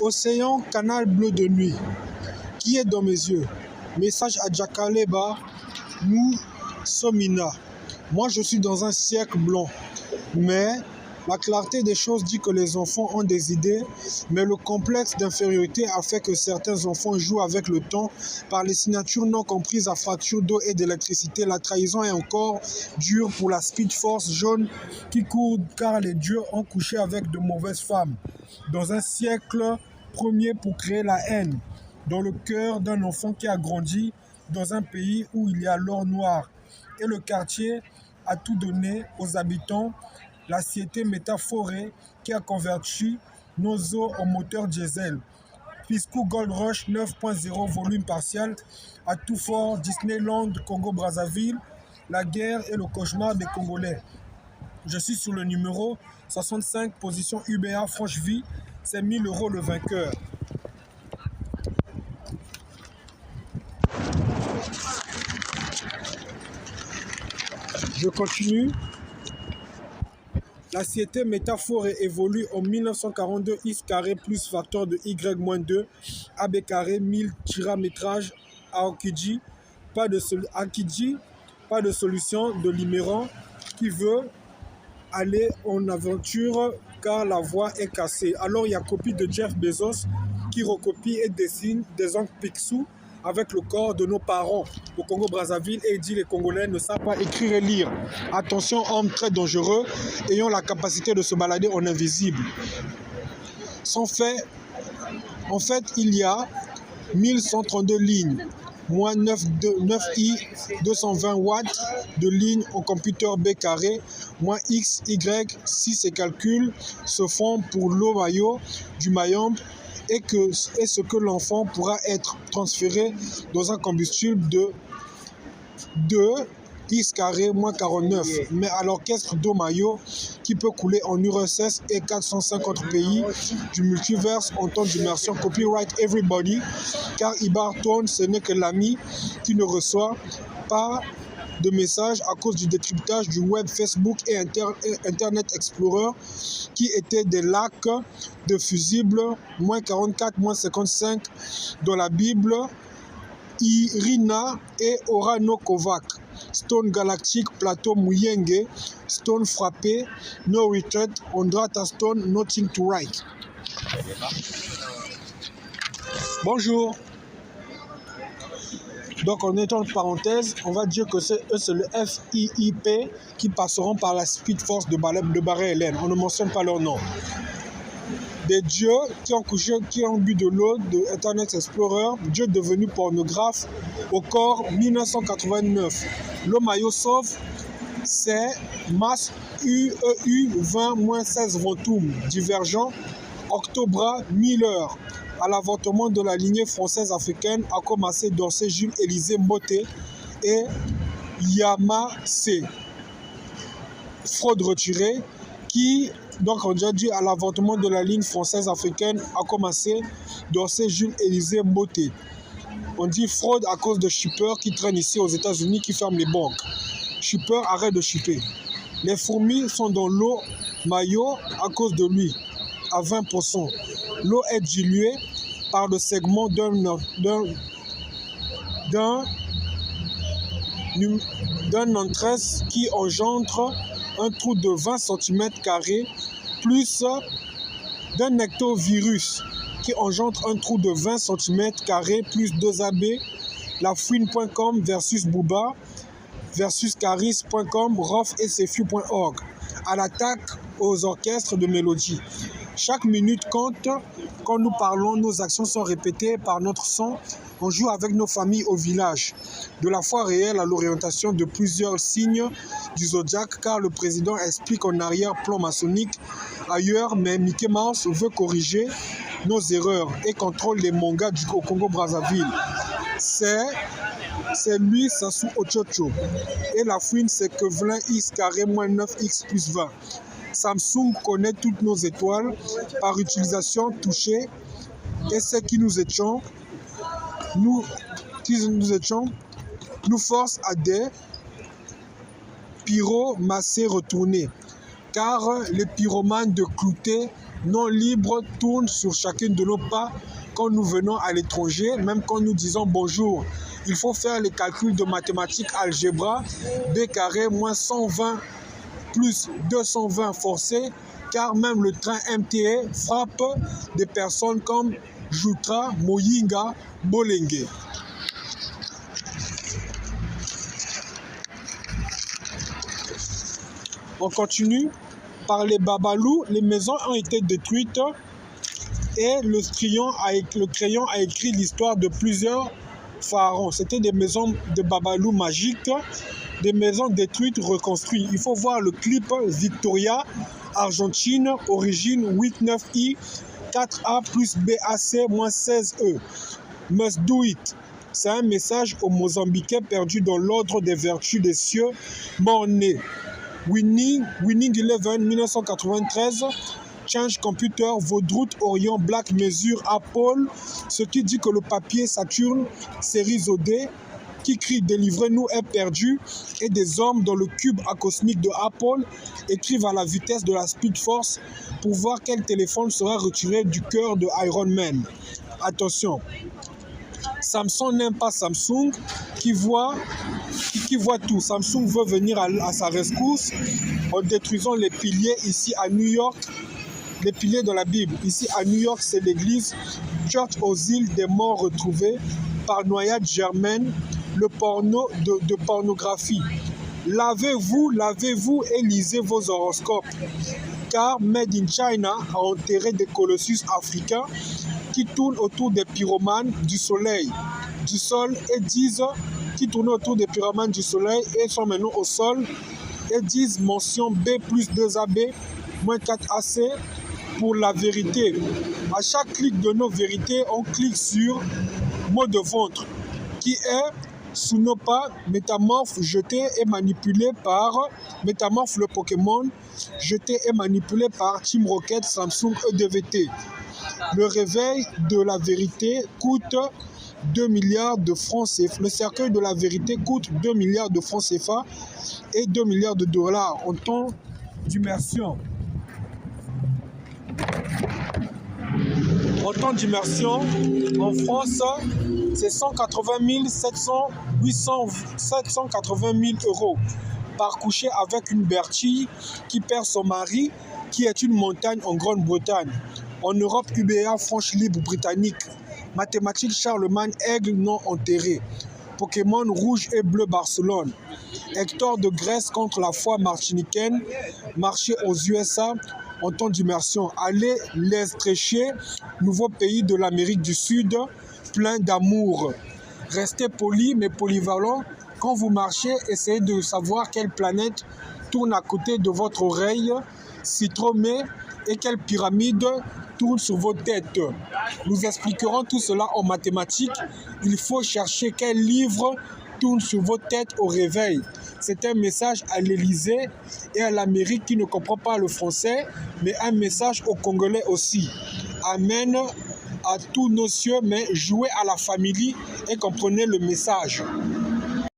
Océan, canal bleu de nuit, qui est dans mes yeux? Message à Jakaleba, Somina. Moi, je suis dans un siècle blanc, mais la clarté des choses dit que les enfants ont des idées, mais le complexe d'infériorité a fait que certains enfants jouent avec le temps par les signatures non comprises à fracture d'eau et d'électricité. La trahison est encore dure pour la Speed Force jaune qui court car les dieux ont couché avec de mauvaises femmes. Dans un siècle premier pour créer la haine, dans le cœur d'un enfant qui a grandi dans un pays où il y a l'or noir. Et le quartier a tout donné aux habitants, la cité métaphorée qui a converti nos eaux en moteur diesel. Pisco Gold Rush 9.0 volume partiel à tout fort, Disneyland Congo-Brazzaville, la guerre et le cauchemar des Congolais. Je suis sur le numéro 65, position UBA Franche-Vie, c'est 1000 € le vainqueur. Je continue. La cité métaphorée évolue en 1942, X carré plus facteur de Y-2, AB carré, 1000 tiramétrage à Okidji. Pas de solution de Liméran qui veut aller en aventure car la voie est cassée. Alors il y a copie de Jeff Bezos qui recopie et dessine des ongles Picsou avec le corps de nos parents au Congo-Brazzaville et dit les Congolais ne savent pas écrire et lire. Attention, homme très dangereux, ayant la capacité de se balader en invisible. En fait, il y a 1132 lignes, moins 9i 220 watts de lignes au computer B carré, moins x, y, 6 et calculs se font pour l'eau maillot du Mayombe et ce que l'enfant pourra être transféré dans un combustible de 2 x carré moins 49, mais à l'orchestre d'eau maillot qui peut couler en URSS et 450 pays du multiverse en temps d'immersion. Copyright everybody, car Ibar Tone, ce n'est que l'ami qui ne reçoit pas de messages à cause du décryptage du web, Facebook et Internet Explorer qui étaient des lacs de fusibles, moins 44, moins 55 dans la Bible, Irina et Orano Kovac. Stone galactique, plateau Muyenge, stone frappé, no retreat, Ondrata stone, nothing to write. Bonjour. Donc en étant en parenthèse, on va dire que c'est le FIIP qui passeront par la Speed Force de Barré-Hélène. On ne mentionne pas leur nom. Des dieux qui ont bu de l'eau de Internet Explorer, dieu devenu pornographe, au corps 1989. Le maillot sauve, c'est masse UEU 20-16 Ventoum, divergent, Octobra 1000 heures. À l'avortement de la lignée française africaine a commencé danser Jules Élisée Moté et Yamase. Fraude retirée qui, donc on a dit à l'avortement de la ligne française africaine a commencé danser Jules Élisée Moté. On dit fraude à cause de shippers qui traînent ici aux États-Unis qui ferment les banques. Shipper, arrête de shipper. Les fourmis sont dans l'eau maillot à cause de lui, à 20%. L'eau est diluée par le segment d'un entresse qui engendre un trou de 20 cm² plus d'un nectovirus qui engendre un trou de 20 cm² plus 2 AB, lafouine.com versus Booba versus caris.com, rof et sefiu.org. À l'attaque aux orchestres de mélodie. Chaque minute compte. Quand nous parlons, nos actions sont répétées par notre son. On joue avec nos familles au village. De la foi réelle à l'orientation de plusieurs signes du zodiaque, car le président explique en arrière-plan maçonnique ailleurs, mais Mickey Mouse veut corriger nos erreurs et contrôle les mangas du Congo-Brazzaville. C'est lui, Sassou Ochocho. Et la fouine, c'est que Vlin X carré moins 9X plus 20. Samsung connaît toutes nos étoiles par utilisation touchée et ce qui nous étions, nous force à des pyromancés retournés. Car les pyromanes de Clouté non libre tourne sur chacun de nos pas quand nous venons à l'étranger, même quand nous disons bonjour. Il faut faire les calculs de mathématiques algèbre, b carré moins 120 plus 220 forcé, car même le train MTE frappe des personnes comme Joutra, Moyinga, Bolenge. On continue. Par les Babalous, les maisons ont été détruites et le crayon a écrit l'histoire de plusieurs pharaons. C'était des maisons de Babalou magiques, des maisons détruites, reconstruites. Il faut voir le clip Victoria, Argentine, origine 89I, 4A plus BAC moins 16E. Must do it. C'est un message aux Mozambicains perdus dans l'ordre des vertus des cieux, mort-nés. Winning 11, 1993. Change Computer, Vaudroute, Orient, Black Mesure, Apple, ce qui dit que le papier Saturne, série OD, qui crie délivrez-nous est perdu, et des hommes dans le cube acosmique de Apple écrivent à la vitesse de la Speed Force pour voir quel téléphone sera retiré du cœur de Iron Man. Attention, Samsung n'aime pas Samsung qui voit tout. Samsung veut venir à sa rescousse en détruisant les piliers ici à New York. Les piliers de la Bible. Ici à New York, c'est l'église Church aux îles des morts retrouvés par noyade germaine, le porno de pornographie. Lavez-vous et lisez vos horoscopes. Car Made in China a enterré des colossus africains qui tournent autour des pyromanes du soleil, du sol et disent qui tournent autour des pyromanes du soleil et sont maintenant au sol et disent mention B plus 2AB moins 4AC pour la vérité. À chaque clic de nos vérités, on clique sur mot de ventre qui est sous nos pas, Métamorphe jeté et manipulé par Métamorphe le Pokémon, jeté et manipulé par Team Rocket Samsung EDVT. Le réveil de la vérité coûte 2 milliards de francs CFA. Le cercueil de la vérité coûte 2 milliards de francs CFA et 2 milliards de dollars en temps d'immersion. En temps d'immersion, en France, c'est 180 780 000 euros par coucher avec une Bertie qui perd son mari, qui est une montagne en Grande-Bretagne. En Europe, UBA, Franche Libre britannique. Mathématiques, Charlemagne, Aigle non enterré. Pokémon rouge et bleu Barcelone. Hector de Grèce contre la foi martiniquaine. Marché aux USA. En temps d'immersion, allez les strécher, nouveau pays de l'Amérique du Sud, plein d'amour. Restez poli mais polyvalent. Quand vous marchez, essayez de savoir quelle planète tourne à côté de votre oreille, Citromé, et quelle pyramide tourne sur vos têtes. Nous expliquerons tout cela en mathématiques. Il faut chercher quel livre tourne sur vos têtes au réveil. C'est un message à l'Élysée et à l'Amérique qui ne comprend pas le français, mais un message aux Congolais aussi. Amen à tous nos cieux, mais jouez à la famille et comprenez le message.